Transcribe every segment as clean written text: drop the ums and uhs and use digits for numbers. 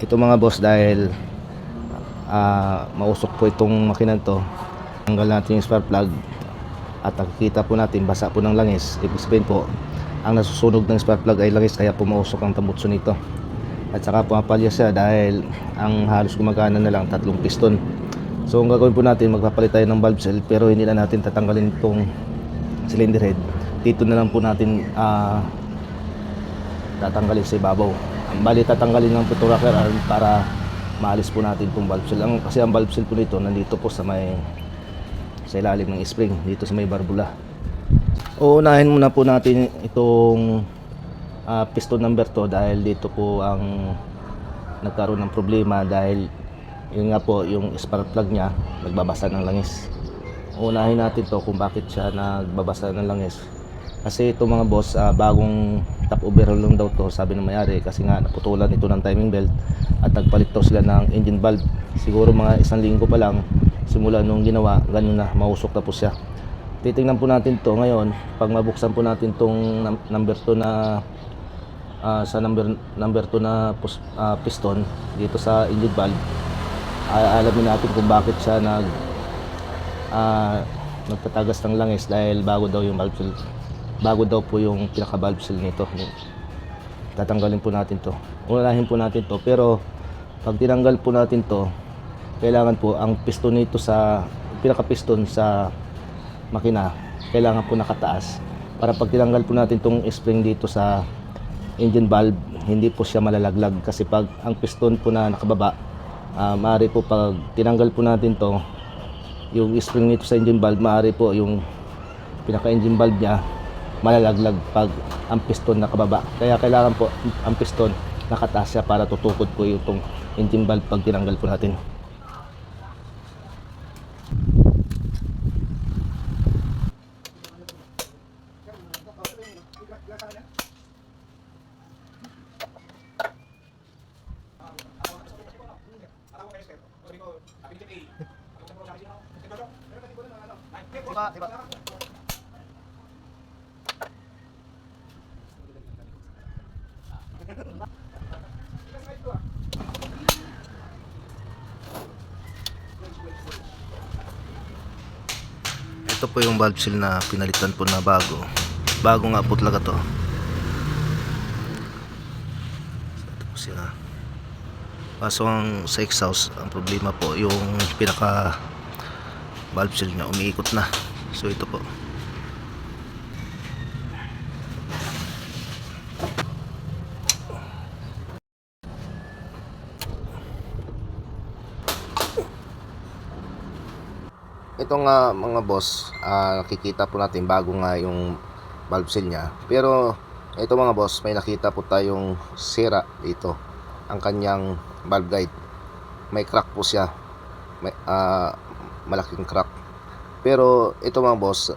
Ito mga boss, dahil mausok po itong makinan to, tanggal natin yung spark plug at nakikita po natin basa po ng langis. Ibig sabihin po, ang nasusunog ng spark plug ay langis, kaya po mausok ang tambutso nito. At saka pumapalya siya dahil ang halos gumagana na lang 3 piston. So ang gagawin po natin, magpapalit tayo ng valve seal, pero hindi na natin tatanggalin itong cylinder head. Dito na lang po natin tatanggalin sa ibabaw. Ang bali tatanggalin ng pito rocker arm para maalis po natin itong valve seal. Kasi ang valve seal po nito nandito po sa ilalim ng spring, dito sa may barbula. Uunahin muna po natin itong piston number 2 dahil dito po ang nagkaroon ng problema, dahil yun nga po, yung spark plug nya nagbabasa ng langis. Uunahin natin to kung bakit siya nagbabasa ng langis. Kasi ito mga boss, bagong top overhaul lang daw to, sabi ng may-ari, kasi nga naputulan ito ng timing belt at nagpalit daw sila ng engine valve. Siguro mga 1 linggo pa lang simula nung ginawa, ganun na, mausok na po siya. Titingnan po natin to ngayon pag mabuksan po natin tong number 2 na sa number 2 na piston dito sa engine valve. Alamin natin kung bakit siya nagtatagas ng langis, dahil bago daw yung valve seal. Bago daw po yung pinaka valve seal nito. Tatanggalin po natin to, unahin po natin to. Pero pag tinanggal po natin to, kailangan po ang piston nito, sa pinaka piston sa makina, kailangan po nakataas, para pag tinanggal po natin tong spring dito sa engine valve, hindi po siya malalaglag. Kasi pag ang piston po na nakababa, maaari po pag tinanggal po natin to, yung spring nito sa engine valve, maaari po yung pinaka engine valve nya malalaglag pag ang piston nakababa. Kaya kailangan po ang piston nakataas siya para tutukod po yung engine valve pag tinanggal po natin. Ito po yung valve seal na pinalitan po na bago nga po talaga to. Ito po siya. Kaso sa exhaust, ang problema po yung pinaka valve seal nya umiikot na. So ito po, ito nga mga boss, nakikita po natin bago nga yung valve seal nya. Pero ito mga boss, may nakita po tayong sira dito, ang kanyang valve guide. May crack po siya, may, malaking crack. Pero ito mga boss,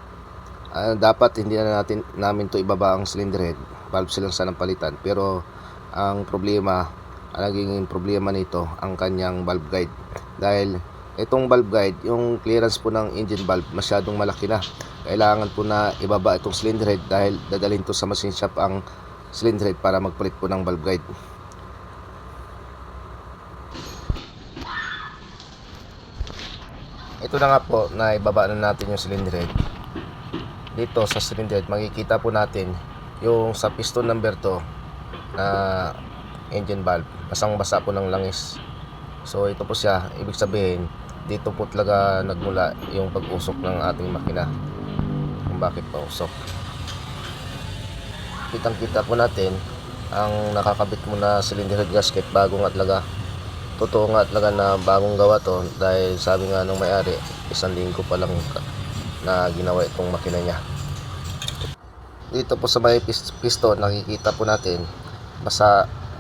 dapat hindi na namin to ibaba ang cylinder head, valve seal lang sanang palitan. Pero ang problema, ang naging problema nito, ang kanyang valve guide. Dahil itong valve guide, yung clearance po ng engine valve masyadong malaki na. Kailangan po na ibaba itong cylinder head, dahil dadalhin to sa machine shop ang cylinder head para magpalit po ng valve guide. Ito na nga po, na ibaba na natin yung cylinder head. Dito sa cylinder head, makikita po natin yung sa piston number 2 na engine valve, basang-basa po ng langis. So ito po siya, ibig sabihin dito po talaga nagmula yung pag-usok ng ating makina, kung bakit pausok. Kitang-kita po natin ang nakakabit mo na cylinder head gasket, bago nga talaga. Totoo nga talaga na bagong gawa to, dahil sabi nga ng may-ari, 1 linggo pa lang na ginawa itong makina niya. Dito po sa may piston, nakikita po natin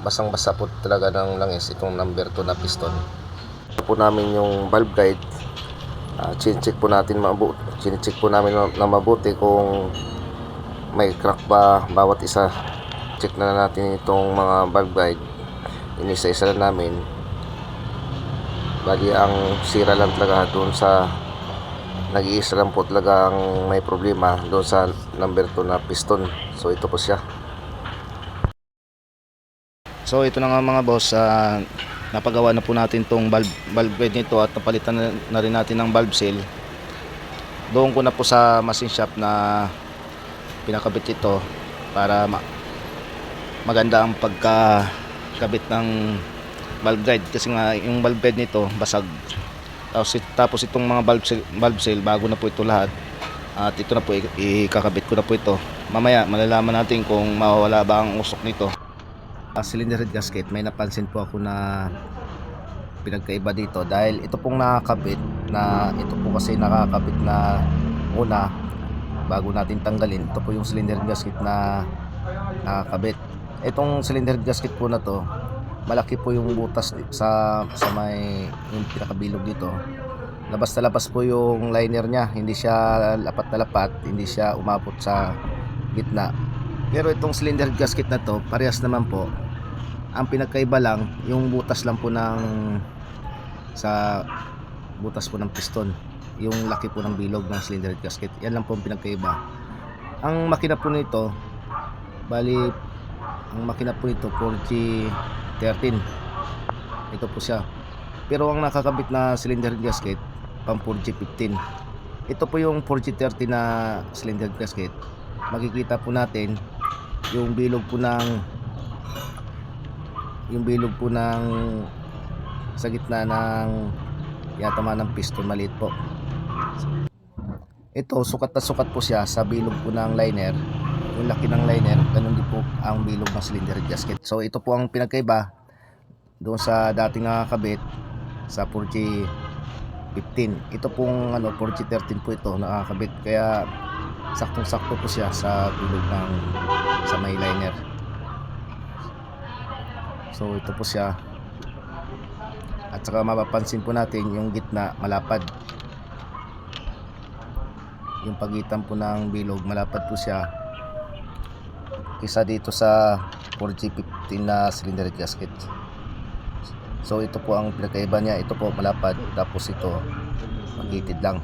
basang-basa po talaga ng langis itong number 2 na piston. Ito po namin yung valve guide. Chinecheck po namin na mabuti kung may crack ba bawat isa. Check na natin itong mga valve guide, inisa-isa na namin. Bali ang sira lang talaga doon sa nag-iisa lang po talaga ang may problema doon sa number 2 na piston. So ito po siya. So ito na nga mga boss, napagawa na po natin tong valve guide nito at napalitan na rin natin ng valve seal. Doon ko na po sa machine shop na pinakabit ito para maganda ang pagkakabit ng valve guide, kasi nga yung valve guide nito basag. Tapos itong mga valve seal bago na po ito lahat, at ito na po ikakabit ko na po ito. Mamaya malalaman natin kung mawawala ba ang usok nito. Cylinder head gasket, may napansin po ako na pinagkaiba dito, dahil ito pong nakakabit na ito po kasi nakakabit na una bago natin tanggalin. Ito po yung cylinder head gasket na nakakabit. Itong cylinder head gasket po na to, malaki po yung butas sa may yung pinakabilog dito. Labas na labas po yung liner nya, hindi siya lapat na lapat, hindi siya umabot sa gitna. Pero itong cylinder head gasket na to, parehas naman po. Ang pinagkaiba lang, yung butas lang po sa butas po ng piston, yung laki po ng bilog ng cylinder head gasket. Yan lang po ang pinagkaiba. Ang makina po nito, bali ang makina po nito 4G13, ito po siya. Pero ang nakakabit na cylinder head gasket pang 4G15. Ito po yung 4G13 na cylinder head gasket. Makikita po natin yung bilog po ng sa gitna ng yatama ng piston, maliit po. Ito sukat na sukat po siya sa bilog po ng liner. Yung laki ng liner, ganun din po ang bilog ng cylinder head gasket. So ito po ang pinagkaiba doon sa dating nakakabit sa 4G15. Ito pong 4G13 po ito nakakabit, kaya saktong sakto po siya sa bilog ng sa may liner. So ito po siya. At saka mapapansin po natin yung gitna malapad, yung pagitan po ng bilog malapad po siya kisa dito sa 4G15 na cylinder head gasket. So ito po ang pinakaiba niya, ito po malapad, tapos ito magitid lang.